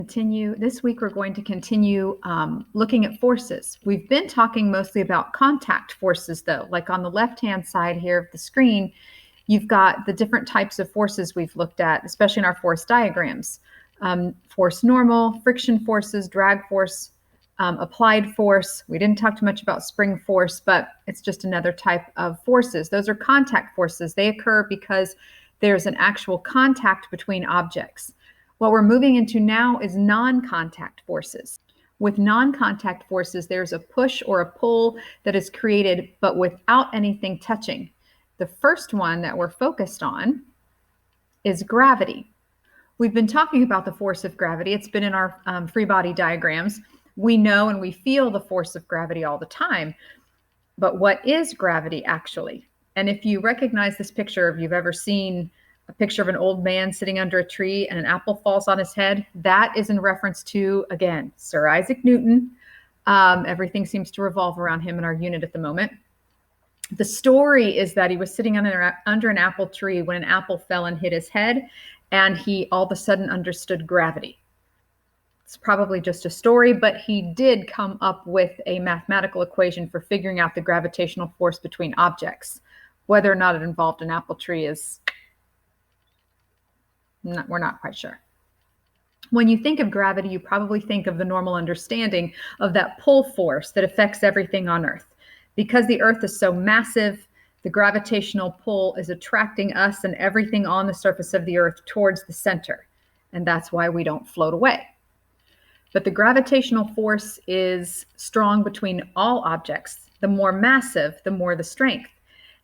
This week, we're going to continue looking at forces. We've been talking mostly about contact forces, though. Like on the left-hand side here of the screen, you've got the different types of forces we've looked at, especially in our force diagrams. Force normal, friction forces, drag force, applied force. We didn't talk too much about spring force, but it's just another type of forces. Those are contact forces. They occur because there's an actual contact between objects. What we're moving into now is non-contact forces. With non-contact forces, there's a push or a pull that is created, but without anything touching. The first one that we're focused on is gravity. We've been talking about the force of gravity. It's been in our free body diagrams. We know and we feel the force of gravity all the time. But what is gravity actually? And if you recognize this picture, if you've ever seen a picture of an old man sitting under a tree and an apple falls on his head, that is in reference to, again, Sir Isaac Newton. Everything seems to revolve around him in our unit at the moment. The story is that he was sitting under an apple tree when an apple fell and hit his head, and he all of a sudden understood gravity. It's probably just a story, but he did come up with a mathematical equation for figuring out the gravitational force between objects. Whether or not it involved an apple tree we're not quite sure. When you think of gravity, you probably think of the normal understanding of that pull force that affects everything on Earth. Because the Earth is so massive, the gravitational pull is attracting us and everything on the surface of the Earth towards the center. And that's why we don't float away. But the gravitational force is strong between all objects. The more massive, the more the strength.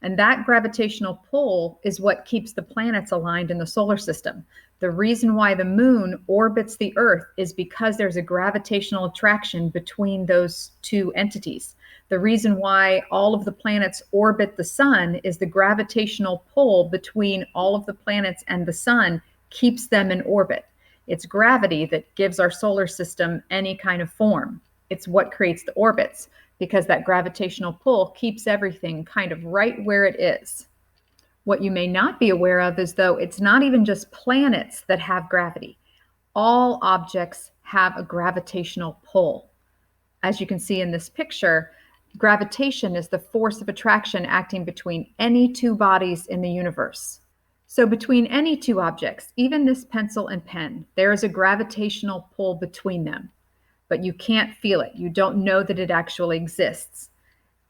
And that gravitational pull is what keeps the planets aligned in the solar system. The reason why the moon orbits the Earth is because there's a gravitational attraction between those two entities. The reason why all of the planets orbit the sun is the gravitational pull between all of the planets and the sun keeps them in orbit. It's gravity that gives our solar system any kind of form. It's what creates the orbits, because that gravitational pull keeps everything kind of right where it is. What you may not be aware of is, though, it's not even just planets that have gravity. All objects have a gravitational pull. As you can see in this picture, gravitation is the force of attraction acting between any two bodies in the universe. So between any two objects, even this pencil and pen, there is a gravitational pull between them. But you can't feel it. You don't know that it actually exists.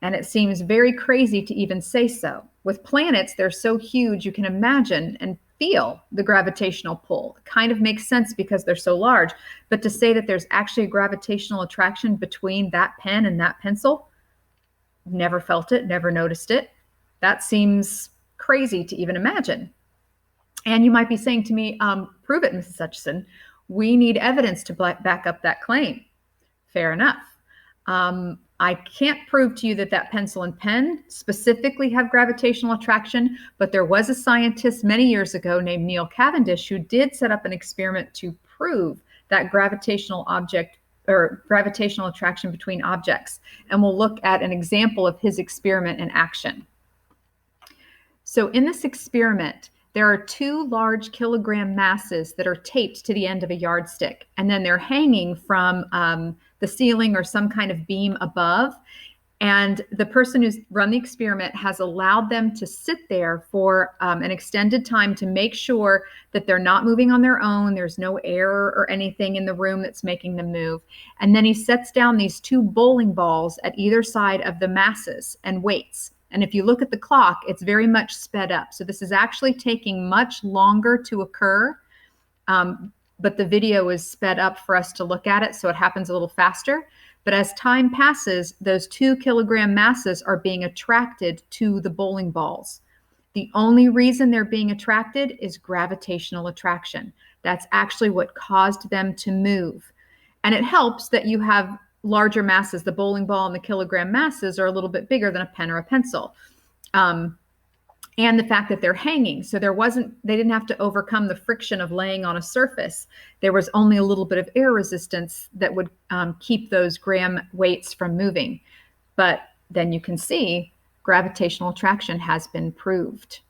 And it seems very crazy to even say so. With planets, they're so huge, you can imagine and feel the gravitational pull. It kind of makes sense because they're so large. But to say that there's actually a gravitational attraction between that pen and that pencil, never felt it, never noticed it. That seems crazy to even imagine. And you might be saying to me, prove it, Mrs. Hutchison. We need evidence to back up that claim. Fair enough. I can't prove to you that pencil and pen specifically have gravitational attraction, but there was a scientist many years ago named Neil Cavendish who did set up an experiment to prove that gravitational attraction between objects. And we'll look at an example of his experiment in action. So in this experiment, there are two large kilogram masses that are taped to the end of a yardstick, and then they're hanging from the ceiling or some kind of beam above. And the person who's run the experiment has allowed them to sit there for an extended time to make sure that they're not moving on their own. There's no air or anything in the room that's making them move. And then he sets down these two bowling balls at either side of the masses and waits. And if you look at the clock, it's very much sped up. So this is actually taking much longer to occur, but the video is sped up for us to look at it, so it happens a little faster. But as time passes, those 2 kilogram masses are being attracted to the bowling balls. The only reason they're being attracted is gravitational attraction. That's actually what caused them to move. And it helps that you have larger masses. The bowling ball and the kilogram masses are a little bit bigger than a pen or a pencil. And the fact that they're hanging. So they didn't have to overcome the friction of laying on a surface. There was only a little bit of air resistance that would keep those gram weights from moving. But then you can see gravitational attraction has been proved.